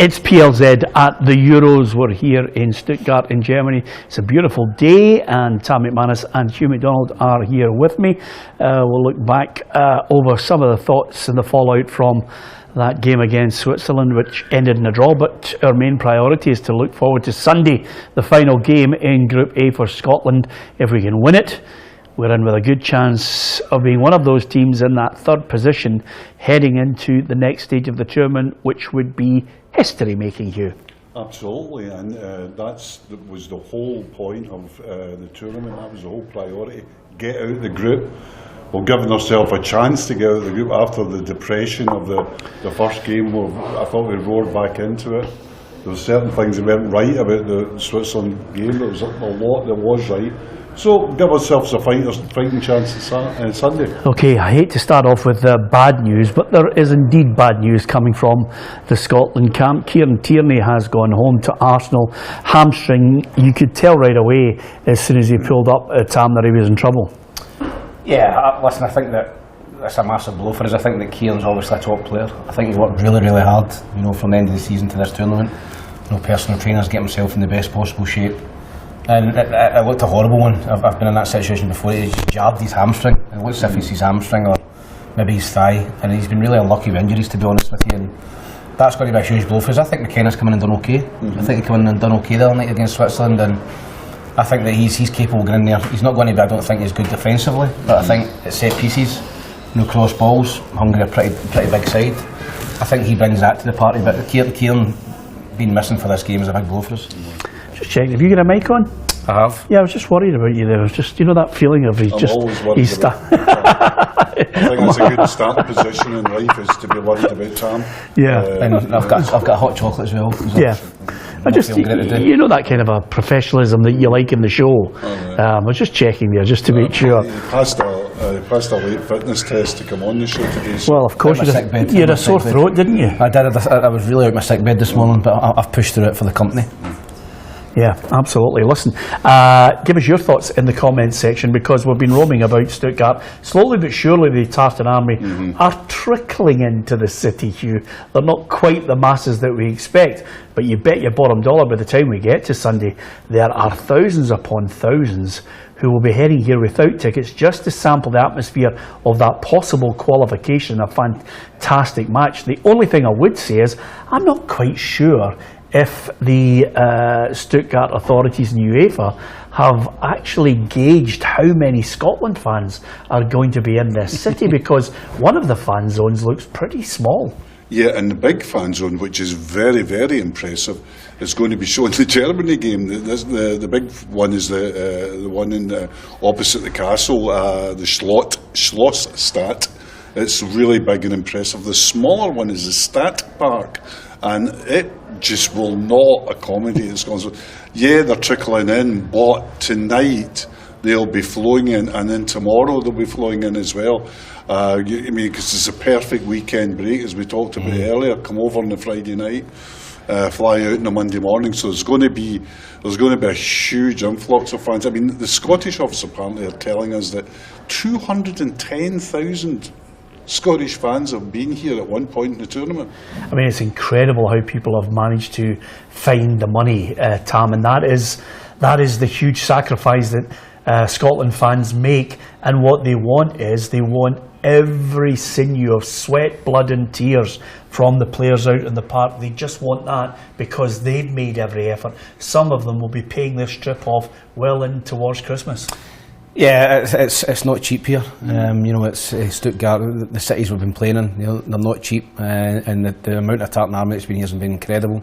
It's PLZ at the Euros. We're here in Stuttgart in Germany. It's a beautiful day and Tom McManus and Hugh MacDonald are here with me. We'll look back over some of the thoughts and the fallout from that game against Switzerland, which ended in a draw, but our main priority is to look forward to Sunday, the final game in Group A for Scotland. If we can win it, we're in with a good chance of being one of those teams in that third position heading into the next stage of the tournament, which would be history-making, Hugh. Absolutely, and that was the whole point of the tournament. That was the whole priority. Get out of the group. We're giving ourselves a chance to get out of the group after the depression of the first game. I thought we roared back into it. There were certain things that weren't right about the Switzerland game. There was a lot that was right. So give ourselves a fighting chance on Sunday. Okay, I hate to start off with bad news, but there is indeed bad news coming from the Scotland camp. Keiran Tierney has gone home to Arsenal. Hamstring, you could tell right away as soon as he pulled up Tam that he was in trouble. Yeah, listen, I think that that's a massive blow for us. I think that Kieran's obviously a top player. I think he's worked really, really hard, from the end of the season to this tournament. Personal trainers, get himself in the best possible shape. And it looked a horrible one. I've been in that situation before. He's jabbed his hamstring. It looks as if it's his hamstring or maybe his thigh. And he's been really unlucky with injuries, to be honest with you. And that's going to be a huge blow for us. I think McManus come in and done okay. I think he came in and done okay the other night against Switzerland. And I think that he's capable of getting in there. He's not going to be, I don't think he's good defensively. But I think at set pieces, cross balls, Hungary are pretty big side. I think he brings that to the party. But Keiran being missing for this game is a big blow for us. Just checking, have you got a mic on? I have. Yeah, I was just worried about you there. It was just, that feeling of he's I think it's a good starting position in life is to be worried about Tam. Yeah. And I've got hot chocolate as well. Yeah. That kind of a professionalism that you like in the show. I was just checking there just to make sure. He passed a late fitness test to come on the show today. So well, of course, you had a sore throat, didn't you? I did. I was really out of my sick bed this morning, but I've pushed through it for the company. Yeah, absolutely. Listen, give us your thoughts in the comments section, because we've been roaming about Stuttgart. Slowly but surely the Tartan army are trickling into the city, Hugh. They're not quite the masses that we expect, but you bet your bottom dollar by the time we get to Sunday, there are thousands upon thousands who will be heading here without tickets just to sample the atmosphere of that possible qualification, a fantastic match. The only thing I would say is I'm not quite sure if the Stuttgart authorities and UEFA have actually gauged how many Scotland fans are going to be in this city, because one of the fan zones looks pretty small. Yeah, and the big fan zone, which is very, very impressive, is going to be showing the Germany game. The big one is the one in opposite the castle, the Schlossstadt. It's really big and impressive. The smaller one is the Stadtpark, and it just will not accommodate the Scotland. Yeah, they're trickling in, but tonight they'll be flowing in, and then tomorrow they'll be flowing in as well. Because it's a perfect weekend break, as we talked about earlier. Come over on the Friday night, fly out on the Monday morning. So there's going to be a huge influx of fans. I mean, the Scottish office apparently are telling us that 210,000 Scottish fans have been here at one point in the tournament. I mean, it's incredible how people have managed to find the money, Tam, and that is the huge sacrifice that Scotland fans make. And what they want is every sinew of sweat, blood and tears from the players out in the park. They just want that because they've made every effort. Some of them will be paying their strip off well in towards Christmas. Yeah, it's not cheap here. It's Stuttgart. The cities we've been playing in, they're not cheap, and the amount of Tartan army that's been here has been incredible.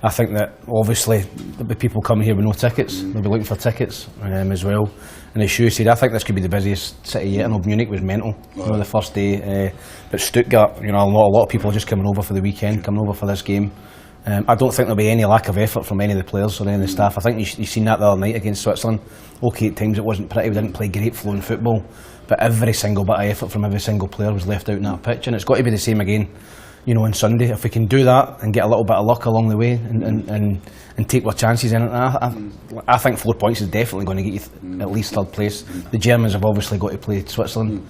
I think that obviously there'll be people coming here with no tickets. They'll be looking for tickets as well. And as Hugh said, I think this could be the busiest city yet. I know Munich was mental, the first day, but Stuttgart, a lot of people are just coming over for the weekend, coming over for this game. I don't think there'll be any lack of effort from any of the players or any of the staff. I think you've seen that the other night against Switzerland. Okay, at times it wasn't pretty, we didn't play great flowing football, but every single bit of effort from every single player was left out in that pitch, and it's got to be the same again, on Sunday. If we can do that and get a little bit of luck along the way and take our chances in it, I think 4 points is definitely going to get you at least third place. The Germans have obviously got to play Switzerland.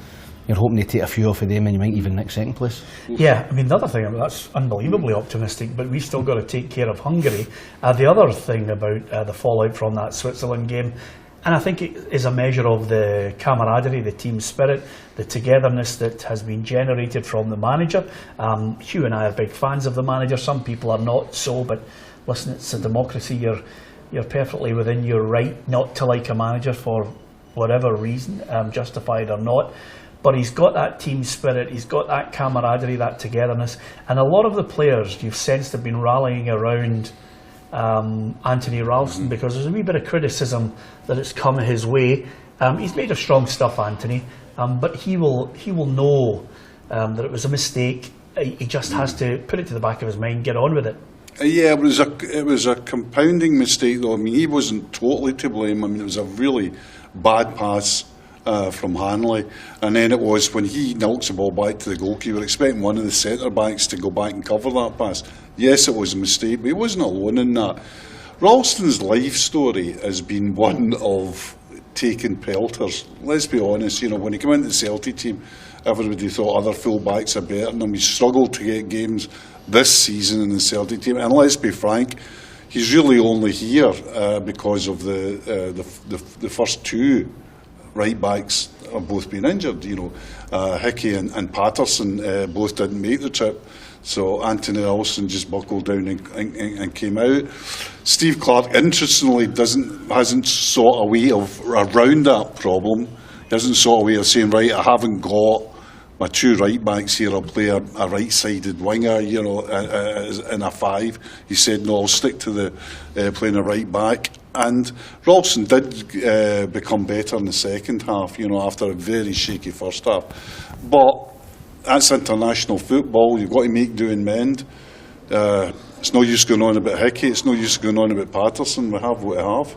you're hoping to take a few off of them and you might even nick second place. Yeah, I mean, the other thing, that's unbelievably optimistic, but we've still got to take care of Hungary. The other thing about the fallout from that Switzerland game, and I think it is a measure of the camaraderie, the team spirit, the togetherness that has been generated from the manager. Hugh and I are big fans of the manager. Some people are not so, but listen, it's a democracy. You're perfectly within your right not to like a manager for whatever reason, justified or not. But he's got that team spirit, he's got that camaraderie, that togetherness. And a lot of the players you've sensed have been rallying around Anthony Ralston, because there's a wee bit of criticism that it's come his way. He's made of strong stuff, Anthony, but he will know that it was a mistake. He just has to put it to the back of his mind, get on with it. Yeah, it was a compounding mistake, though. I mean, he wasn't totally to blame. I mean, it was a really bad pass from Hanley, and then it was when he knocks the ball back to the goalkeeper, expecting one of the centre backs to go back and cover that pass. Yes, it was a mistake, but he wasn't alone in that. Ralston's life story has been one of taking pelters. Let's be honest, when he came into the Celtic team, everybody thought other full-backs are better than him. He struggled to get games this season in the Celtic team, and let's be frank, he's really only here because of the first two right backs have both been injured. Hickey and Patterson both didn't make the trip, so Anthony Ralston just buckled down and came out. Steve Clarke, interestingly, hasn't sought a way around that problem. He hasn't sought a way of saying, right, I haven't got my two right backs here, I'll play a right-sided winger, in a five. He said, no, I'll stick to the playing a right back. And Ralston did become better in the second half, after a very shaky first half. But that's international football. You've got to make do and mend. It's no use going on about Hickey. It's no use going on about Patterson. We have what we have.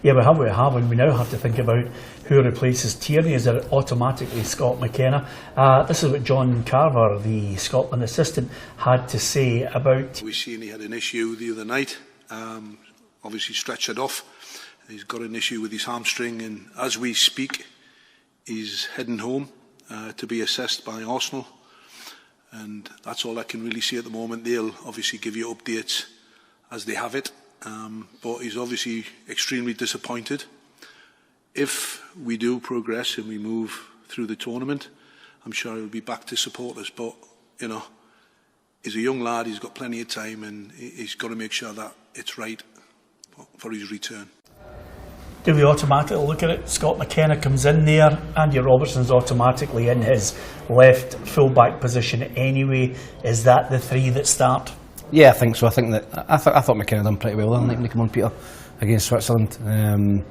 Yeah, we have what we have, and we now have to think about who replaces Tierney. Is it automatically Scott McKenna? This is what John Carver, the Scotland assistant, had to say about... We seen he had an issue the other night, obviously stretchered off. He's got an issue with his hamstring, and as we speak, he's heading home to be assessed by Arsenal. And that's all I can really see at the moment. They'll obviously give you updates as they have it. But he's obviously extremely disappointed. If we do progress and we move through the tournament, I'm sure he'll be back to support us. But, he's a young lad, he's got plenty of time, and he's got to make sure that it's right for his return. Do we automatically look at it? Scott McKenna comes in there, Andy Robertson's automatically in his left full-back position anyway. Is that the three that start? Yeah, I think so. I thought McKenna done pretty well that night when he came on, Peter, against Switzerland.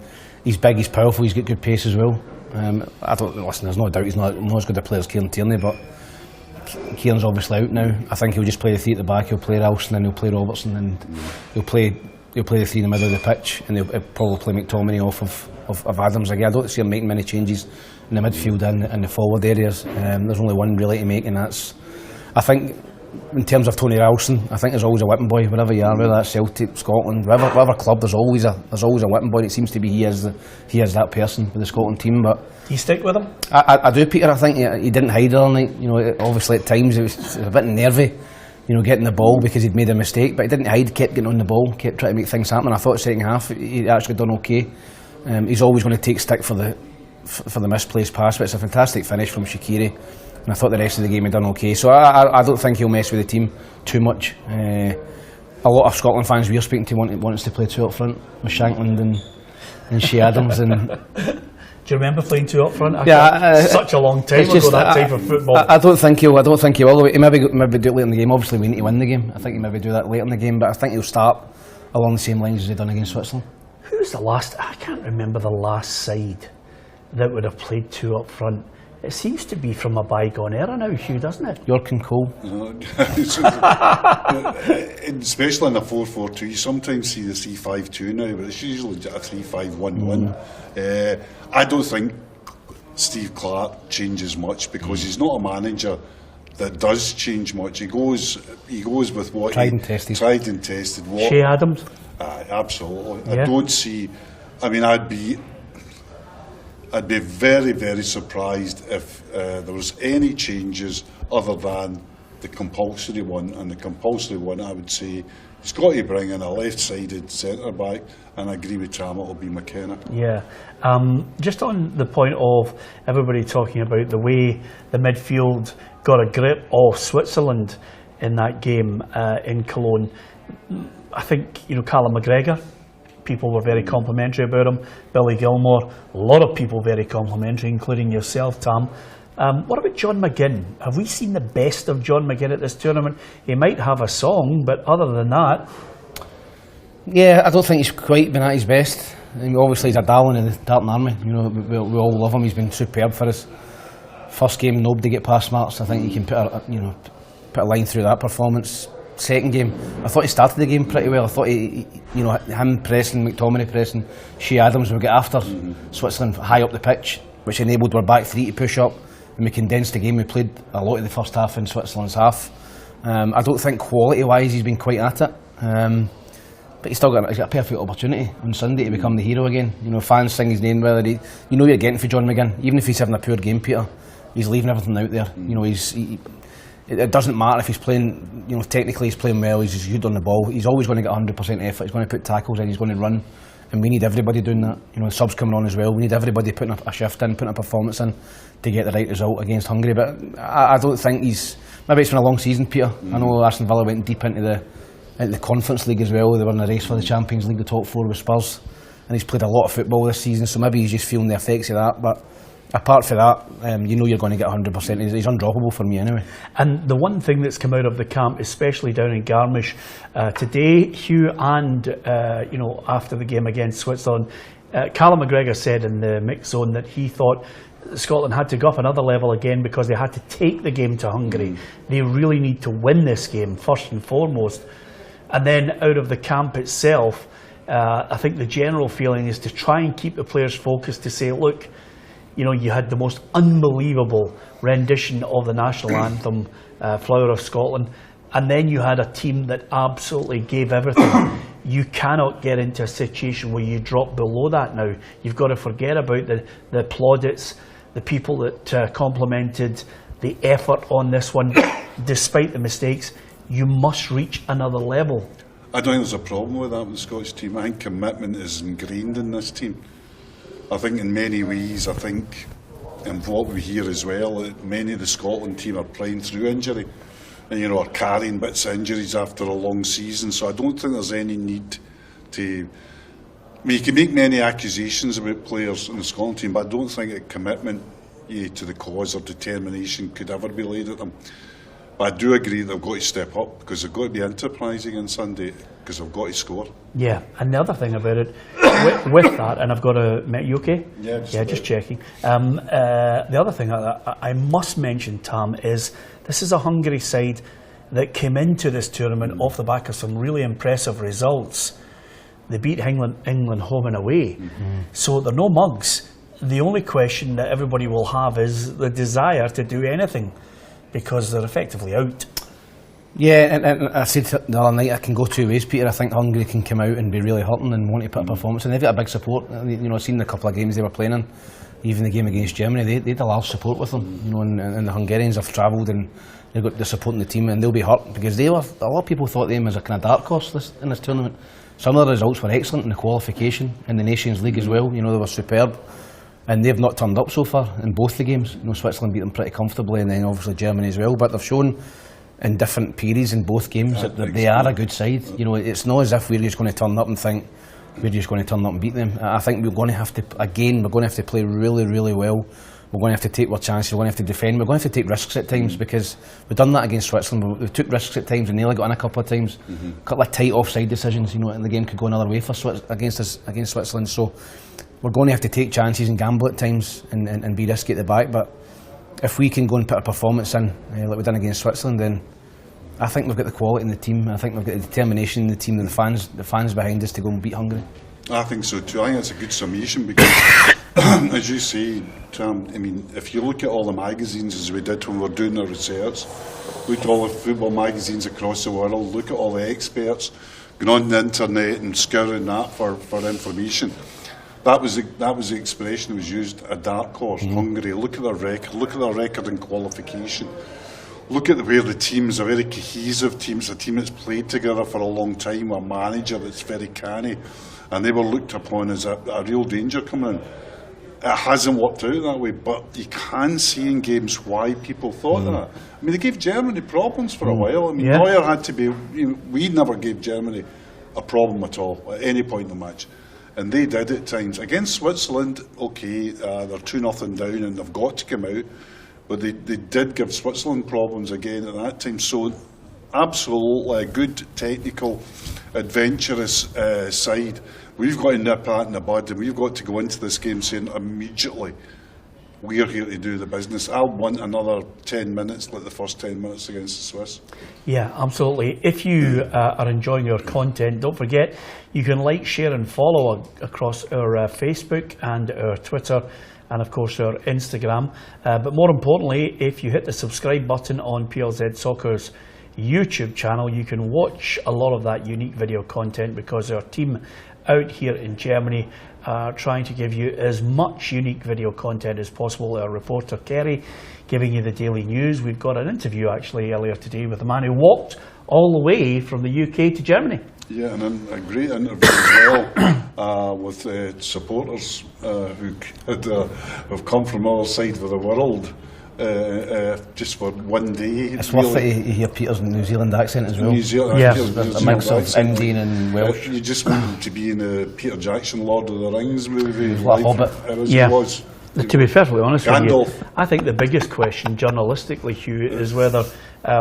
He's big, he's powerful, he's got good pace as well. There's no doubt he's not as good a player as Keiran Tierney, but Kieran's obviously out now. I think he'll just play the three at the back. He'll play Ralston and he'll play Robertson, and he'll play the three in the middle of the pitch, and he'll probably play McTominay off of Adams again. I don't see him making many changes in the midfield and the forward areas. There's only one really to make, and that's, I think, in terms of Tony Ralston, I think there's always a whipping boy wherever you are, whether that's Celtic, Scotland, whatever club. There's always a whipping boy. It seems to be he is that person for the Scotland team. But do you stick with him? I do, Peter. I think he didn't hide all night. Obviously at times it was a bit nervy, getting the ball because he'd made a mistake, but he didn't hide. Kept getting on the ball, kept trying to make things happen. I thought the second half he actually done okay. He's always going to take stick for the misplaced pass, but it's a fantastic finish from Shaqiri. And I thought the rest of the game had done okay. So I don't think he'll mess with the team too much. A lot of Scotland fans we're speaking to want us to play two up front with Shankland and Shea Adams. And do you remember playing two up front? Such a long time ago, that type of football. I don't think he will. He maybe do it late in the game. Obviously, we need to win the game. I think he maybe do that later in the game, but I think he'll start along the same lines as he done against Switzerland. Who was the last? I can't remember the last side that would have played two up front. It seems to be from a bygone era now, Hugh, doesn't it? York and Cole. Especially in a 4-4-2, you sometimes see the 3-5-2 now, but it's usually a 3-5-1-1. I don't think Steve Clarke changes much because he's not a manager that does change much. He goes with what tried and tested. Shea Adams. Absolutely. Yeah. I don't see. I mean, I'd be I'd be very, very surprised if there was any changes other than the compulsory one. And the compulsory one, I would say, he's got to bring in a left-sided centre-back, and I agree with Tam, it'll be McKenna. Yeah. Just on the point of everybody talking about the way the midfield got a grip of Switzerland in that game in Cologne, I think, Callum McGregor, people were very complimentary about him. Billy Gilmore, a lot of people very complimentary, including yourself, Tam. What about John McGinn? Have we seen the best of John McGinn at this tournament? He might have a song, but other than that... Yeah, I don't think he's quite been at his best. I mean, obviously he's a darling in the Tartan Army. We all love him. He's been superb for us. First game, nobody get past marks. I think he can put a line through that performance. Second game, I thought he started the game pretty well. I thought him pressing, McTominay pressing, Shea Adams would get after Switzerland high up the pitch, which enabled our back three to push up. And we condensed the game. We played a lot of the first half in Switzerland's half. I don't think quality-wise he's been quite at it. But he's got a perfect opportunity on Sunday to become the hero again. Fans sing his name. Whether you're getting for John McGinn, even if he's having a poor game, Peter, he's leaving everything out there. It doesn't matter if he's playing. Technically he's playing well. He's good on the ball. He's always going to get 100% effort. He's going to put tackles in. He's going to run, and we need everybody doing that. The subs coming on as well. We need everybody putting a shift in, putting a performance in to get the right result against Hungary. But I don't think he's. Maybe it's been a long season, Peter. I know Aston Villa went deep into the Conference League as well. They were in a race for the Champions League, the top four with Spurs, and he's played a lot of football this season, so maybe he's just feeling the effects of that. But apart from that, you're going to get 100%. He's undroppable for me anyway. And the one thing that's come out of the camp, especially down in Garmisch today, Hugh, and after the game against Switzerland, Callum McGregor said in the mixed zone that he thought Scotland had to go up another level again because they had to take the game to Hungary. They really need to win this game first and foremost. And then out of the camp itself, I think the general feeling is to try and keep the players focused, to say, look, you had the most unbelievable rendition of the national anthem, Flower of Scotland, and then you had a team that absolutely gave everything. You cannot get into a situation where you drop below that now. You've got to forget about the plaudits, the people that complimented the effort on this one, despite the mistakes. You must reach another level. I don't think there's a problem with that with the Scottish team. I think commitment is ingrained in this team. I think in many ways, and what we hear as well, that many of the Scotland team are playing through injury and are carrying bits of injuries after a long season. So I don't think there's any need to... you can make many accusations about players in the Scotland team, but I don't think a commitment to the cause or determination could ever be laid at them. But I do agree they've got to step up, because they've got to be enterprising on Sunday, because they've got to score. Yeah, and the other thing about it, with that, and I've got to... You okay? Yeah, just checking. The other thing I must mention, Tam, is this is a Hungary side that came into this tournament off the back of some really impressive results. They beat England home and away. So they're no mugs. The only question that everybody will have is the desire to do anything, because they're effectively out. Yeah, and I said the other night, I can go two ways, Peter. I think Hungary can come out and be really hurting and want to put a performance, and they've got a big support. I've seen the couple of games they were playing in, even the game against Germany, they had a large support with them. And the Hungarians have travelled and they've got the support in the team, and they'll be hurt because a lot of people thought them as a kind of dark horse in this tournament. Some of the results were excellent in the qualification, in the Nations League as well. They were superb. And they've not turned up so far in both the games. Switzerland beat them pretty comfortably, and then obviously Germany as well. But they've shown in different periods in both games that they are a good side. It's not as if we're just going to turn up and think we're just going to turn up and beat them. I think we're going to have to play really, really well. We're going to have to take our chances. We're going to have to defend. We're going to have to take risks at times, because we've done that against Switzerland. We took risks at times and nearly got in a couple of times. A couple of tight offside decisions, and the game could go another way for against Switzerland. So we're going to have to take chances and gamble at times and be risky at the back. But if we can go and put a performance in like we've done against Switzerland, then I think we've got the quality in the team. I think we've got the determination in the team, and the fans behind us to go and beat Hungary. I think so too. I think that's a good summation, because as you say, Tom, if you look at all the magazines, as we did when we were doing our research, look at all the football magazines across the world, look at all the experts going on the internet and scouring that for information. That was the expression that was used. A dark horse, Hungary. Look at their record. Look at their record in qualification. Look at where the team's a very cohesive team. It's a team that's played together for a long time. A manager that's very canny, and they were looked upon as a real danger coming in. It hasn't worked out that way, but you can see in games why people thought that. I mean, they gave Germany problems for a while. I mean, Neuer had to be. We never gave Germany a problem at all at any point in the match, and they did at times against Switzerland. Okay, they're 2-0 down, and they've got to come out, but they did give Switzerland problems again at that time. So, absolutely a good technical, adventurous side. We've got to nip that in the bud, and we've got to go into this game saying immediately, we're here to do the business. I'll want another 10 minutes, like the first 10 minutes against the Swiss. Yeah, absolutely. If you are enjoying our content, don't forget, you can like, share and follow across our Facebook and our Twitter, and of course our Instagram. But more importantly, if you hit the subscribe button on PLZ Soccer's YouTube channel, you can watch a lot of that unique video content, because our team out here in Germany are trying to give you as much unique video content as possible. Our reporter Kerry giving you the daily news. We've got an interview actually earlier today with a man who walked all the way from the UK to Germany. Yeah, and a great interview as well with supporters who have come from all sides of the world. Just for one day. It's worth it to hear Peter's New Zealand accent as well. New Zealand, yeah. A mix of Indian and Welsh. You just want him to be in the Peter Jackson Lord of the Rings movie. Like Hobbit. Yeah. He was. To be perfectly honest with you, Gandalf. I think the biggest question journalistically, Hugh, is whether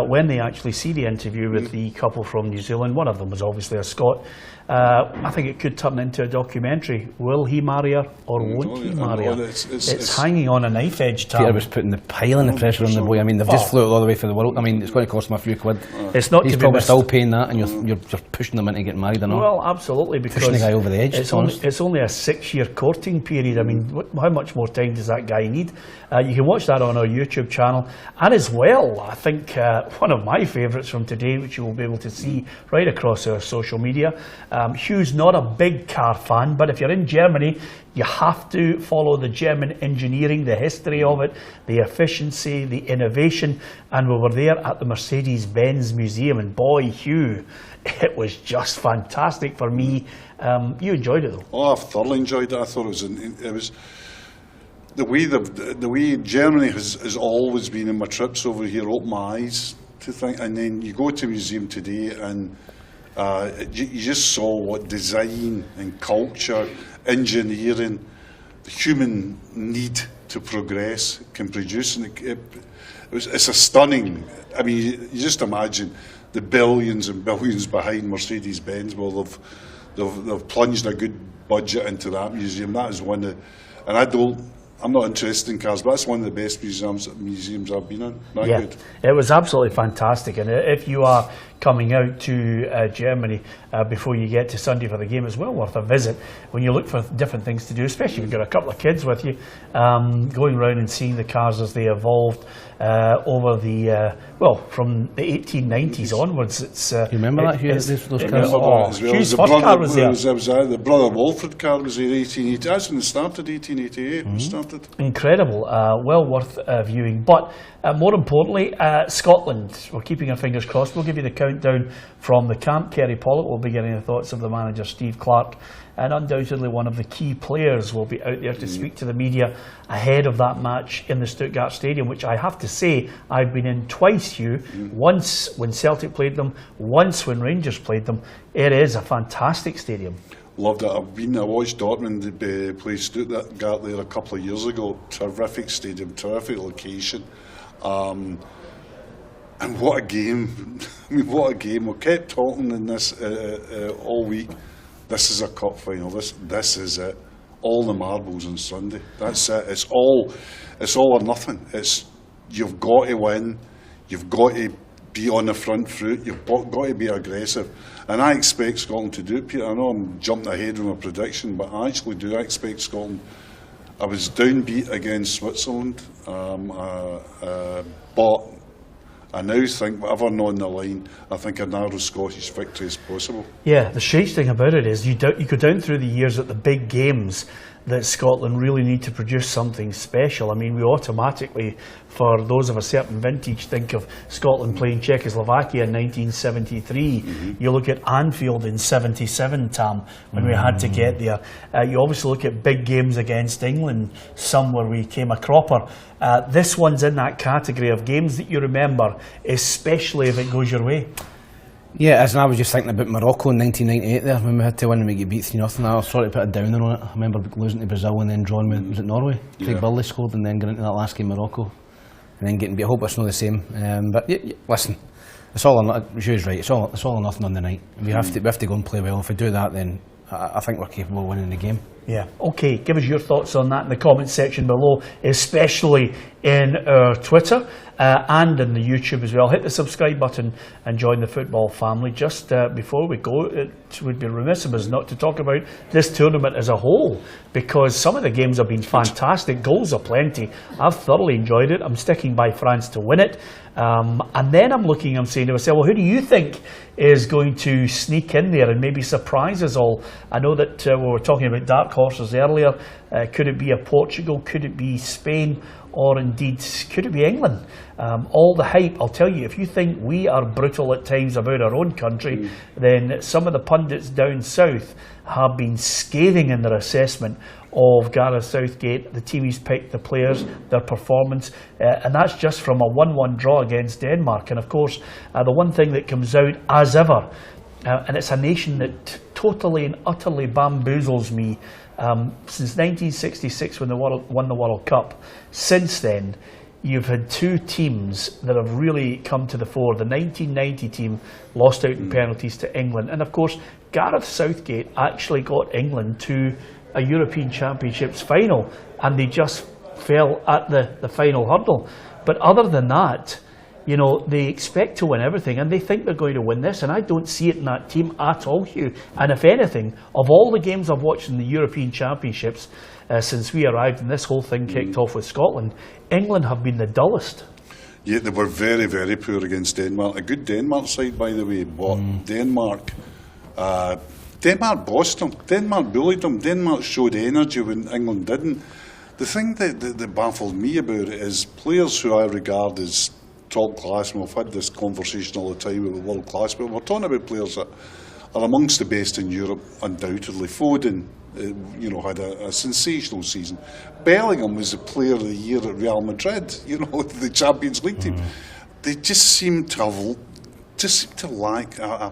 when they actually see the interview with the couple from New Zealand, one of them was obviously a Scot, I think it could turn into a documentary. Will he marry her or won't he marry her? It's hanging on a knife edge, Tam. Peter was putting the piling of pressure on the boy. I mean, they've just flew it all the way for the world. I mean, it's going to cost him a few quid. It's not He's to be probably missed. still paying that, and you're pushing them into getting married or not. Well, absolutely, because Pushing the guy over the edge, it's to be honest. only a 6-year courting period. I mean, how much more time does that guy need? You can watch that on our YouTube channel. And as well, I think one of my favourites from today, which you will be able to see right across our social media. Hugh's not a big car fan, but if you're in Germany, you have to follow the German engineering, the history of it, the efficiency, the innovation. And we were there at the Mercedes-Benz Museum, and boy, Hugh, it was just fantastic for me. You enjoyed it though? Oh, I've thoroughly enjoyed it. I thought it was the way Germany has always been in my trips over here, opened my eyes to think. And then you go to a museum today, and you just saw what design and culture, engineering, the human need to progress can produce. And it's a stunning. I mean, you just imagine the billions and billions behind Mercedes-Benz. Well, they've plunged a good budget into that museum. That is one of, and I'm not interested in cars, but that's one of the best museums I've been in. Good. It was absolutely fantastic. And if you are coming out to Germany before you get to Sunday for the game, it's well worth a visit. When you look for different things to do, especially if you've got a couple of kids with you, going around and seeing the cars as they evolved over the from the 1890s onwards. It's you remember that, Hugh? Those cars? Hugh's first car was there. The Brother Walford car was there 1880. That's when it started, 1888. It started. Incredible, well worth viewing. But more importantly, Scotland, we're keeping our fingers crossed. We'll give you the countdown from the camp. Kerry Pollock will be getting the thoughts of the manager, Steve Clarke, and undoubtedly one of the key players will be out there to speak to the media ahead of that match in the Stuttgart Stadium, which I have to say I've been in twice, Hugh. Once when Celtic played them, once when Rangers played them. It is a fantastic stadium. Loved it. I watched Dortmund play Stuttgart there a couple of years ago. Terrific stadium, terrific location. And what a game. I mean, what a game. We kept talking in this all week. This is a cup final. This is it. All the marbles on Sunday. That's it. It's all or nothing. You've got to win. You've got to be on the front foot. You've got to be aggressive. And I expect Scotland to do it, Peter. I know I'm jumping ahead with my prediction, but I actually do. I expect Scotland. I was downbeat against Switzerland, but I now think, whatever on the line, I think a narrow Scottish victory is possible. Yeah, the strange thing about it is you go down through the years at the big games, that Scotland really need to produce something special. I mean, we automatically, for those of a certain vintage, think of Scotland playing Czechoslovakia in 1973. You look at Anfield in 77, Tam, when we had to get there. You obviously look at big games against England, some where we came a cropper. This one's in that category of games that you remember, especially if it goes your way. Yeah, as I was just thinking about Morocco in 1998 there, when we had to win and we get beat 3-0. I was sort of put a downer on it. I remember losing to Brazil and then drawing with, was it Norway? Craig Burley scored and then going into that last game, Morocco, and then getting beat. I hope it's not the same. But listen, it's all or nothing. Hugh's right. It's all or nothing on the night. We have to go and play well. If we do that, then I think we're capable of winning the game. Yeah, okay, give us your thoughts on that in the comments section below, especially in our Twitter and in the YouTube as well. Hit the subscribe button and join the football family. Just before we go, it would be remiss of us not to talk about this tournament as a whole, because some of the games have been fantastic, goals aplenty. I've thoroughly enjoyed it. I'm sticking by France to win it. And then I'm saying to myself, well, who do you think is going to sneak in there and maybe surprise us all? I know that we were talking about dark horses earlier. Could it be a Portugal? Could it be Spain? Or indeed, could it be England? All the hype, I'll tell you, if you think we are brutal at times about our own country, then some of the pundits down south have been scathing in their assessment of Gareth Southgate, the team he's picked, the players, their performance, and that's just from a 1-1 draw against Denmark. And of course, the one thing that comes out as ever, and it's a nation that totally and utterly bamboozles me, since 1966 when they won the World Cup. Since then, you've had two teams that have really come to the fore. The 1990 team lost out in penalties to England, and of course Gareth Southgate actually got England to a European Championships final, and they just fell at the final hurdle. But other than that, you know, they expect to win everything and they think they're going to win this, and I don't see it in that team at all, Hugh. And if anything, of all the games I've watched in the European Championships since we arrived and this whole thing kicked off with Scotland, England have been the dullest. Yeah, they were very, very poor against Denmark. A good Denmark side, by the way, but Denmark bossed them. Denmark bullied them. Denmark showed energy when England didn't. The thing that baffled me about it is players who I regard as top class, and we've had this conversation all the time about world class, but we're talking about players that are amongst the best in Europe, undoubtedly. Foden, had a sensational season. Bellingham was the player of the year at Real Madrid, the Champions League team. They just seem to lack a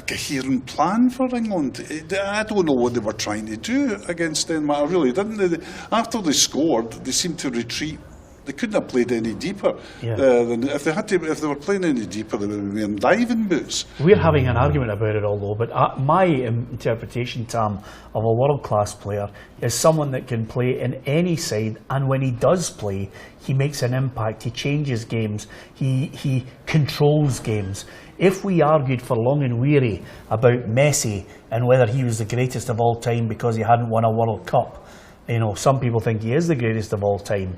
coherent plan for England. I don't know what they were trying to do against Denmark. I really didn't. After they scored, they seemed to retreat. They couldn't have played any deeper. Than if they were playing any deeper, they would have been wearing diving boots. We're having an argument about it all, though. But my interpretation, Tam, of a world-class player is someone that can play in any side, and when he does play, he makes an impact. He changes games. He controls games. If we argued for long and weary about Messi and whether he was the greatest of all time because he hadn't won a World Cup, some people think he is the greatest of all time.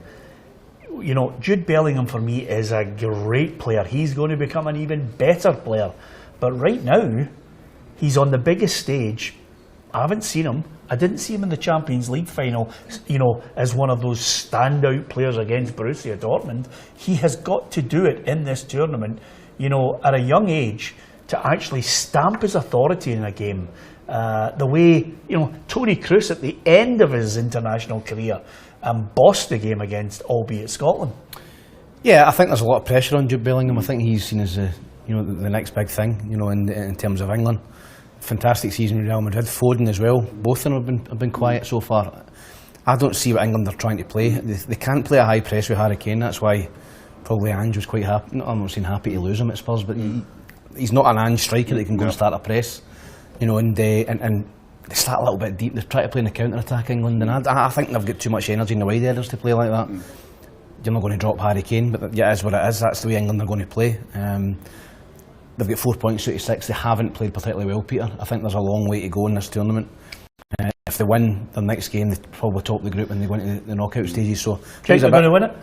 Jude Bellingham for me is a great player. He's going to become an even better player. But right now, he's on the biggest stage. I haven't seen him. I didn't see him in the Champions League final, as one of those standout players against Borussia Dortmund. He has got to do it in this tournament, at a young age, to actually stamp his authority in a game. The way, Toni Kroos at the end of his international career bossed the game against, albeit Scotland. Yeah, I think there's a lot of pressure on Jude Bellingham. I think he's seen as the next big thing, in terms of England. Fantastic season with Real Madrid. Foden as well. Both of them have been quiet so far. I don't see what England are trying to play. They can't play a high press with Harry Kane. That's why probably Ange was quite happy. I'm not saying happy to lose him at Spurs, but he's not an Ange striker that can go and start a press. And they start a little bit deep. They try to play in the counter-attack, England, and I think they've got too much energy in the wide areas to play like that. You're not going to drop Harry Kane, but yeah, it is what it is. That's the way England are going to play. They've got 4 points out of 6. They haven't played particularly well, Peter. I think there's a long way to go in this tournament. If they win their next game, they probably top the group and they go into the knockout stages. So, do you think they're going to win it?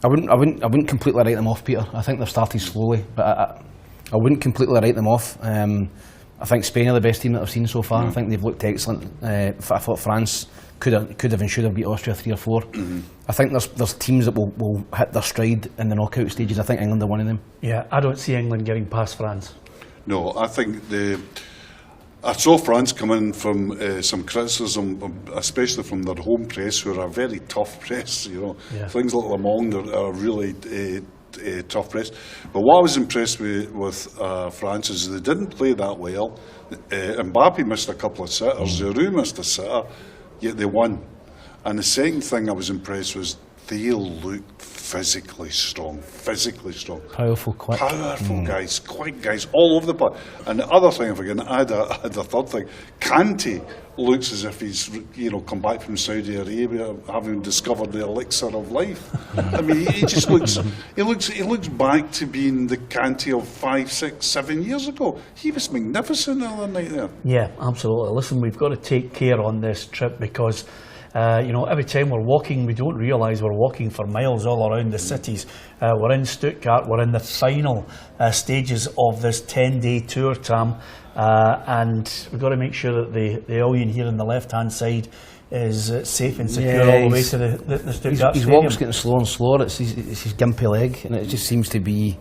I wouldn't completely write them off, Peter. I think they've started slowly, but I wouldn't completely write them off. I think Spain are the best team that I've seen so far. I think they've looked excellent. I thought France could have and should have beat Austria 3-4. I think there's teams that will hit their stride in the knockout stages. I think England are one of them. Yeah, I don't see England getting past France. No, I think I saw France come in from some criticism, especially from their home press, who are a very tough press. Things like Le Monde are really tough press. But what I was impressed with France is they didn't play that well. Mbappe missed a couple of sitters, Giroud missed a sitter, yet they won. And the second thing I was impressed was they looked physically strong. Powerful, quick. Guys, quick guys, all over the place. And the other thing, if I can add a third thing, Kante looks as if he's come back from Saudi Arabia having discovered the elixir of life. I mean, he just looks back to being the Kante of 5, 6, 7 years ago. He was magnificent the other night there. Yeah, absolutely. Listen, we've got to take care on this trip because every time we're walking, we don't realise we're walking for miles all around the cities. We're in Stuttgart, we're in the final stages of this 10-day tour, Tam, and we've got to make sure that the Alien here on the left-hand side is safe and secure all the way to the Stuttgart His Stadium. walk's getting slower and slower. It's his gimpy leg, and it just seems to be,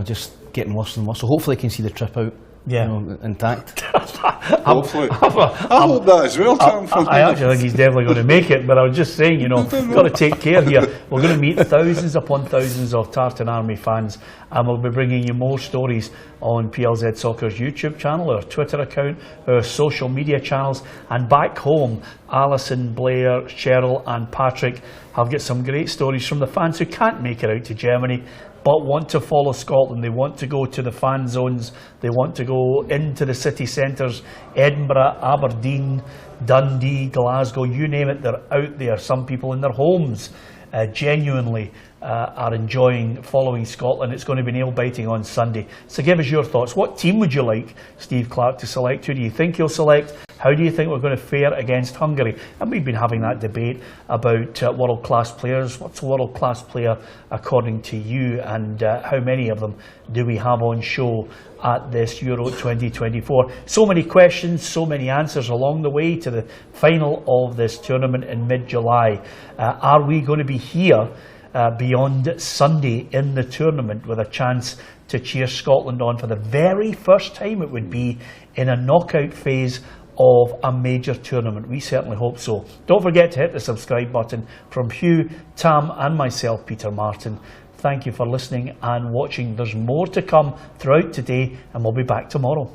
just getting worse and worse. So hopefully he can see the trip out. Intact. Hopefully. I hope that as well, Tom. I actually think he's definitely going to make it, but I was just saying, we've got to take care here. We're going to meet thousands upon thousands of Tartan Army fans, and we'll be bringing you more stories on PLZ Soccer's YouTube channel, our Twitter account, our social media channels, and back home, Alison, Blair, Cheryl and Patrick have got some great stories from the fans who can't make it out to Germany but want to follow Scotland. They want to go to the fan zones, they want to go into the city centres, Edinburgh, Aberdeen, Dundee, Glasgow, you name it, they're out there. Some people in their homes genuinely are enjoying following Scotland. It's going to be nail-biting on Sunday. So give us your thoughts. What team would you like Steve Clarke to select? Who do you think he'll select? How do you think we're going to fare against Hungary? And we've been having that debate about world-class players. What's a world-class player according to you? And how many of them do we have on show at this Euro 2024? So many questions, so many answers along the way to the final of this tournament in mid-July. Are we going to be here beyond Sunday in the tournament with a chance to cheer Scotland on for the very first time? It would be in a knockout phase of a major tournament. We certainly hope so. Don't forget to hit the subscribe button. From Hugh, Tam and myself, Peter Martin, thank you for listening and watching. There's more to come throughout today and we'll be back tomorrow.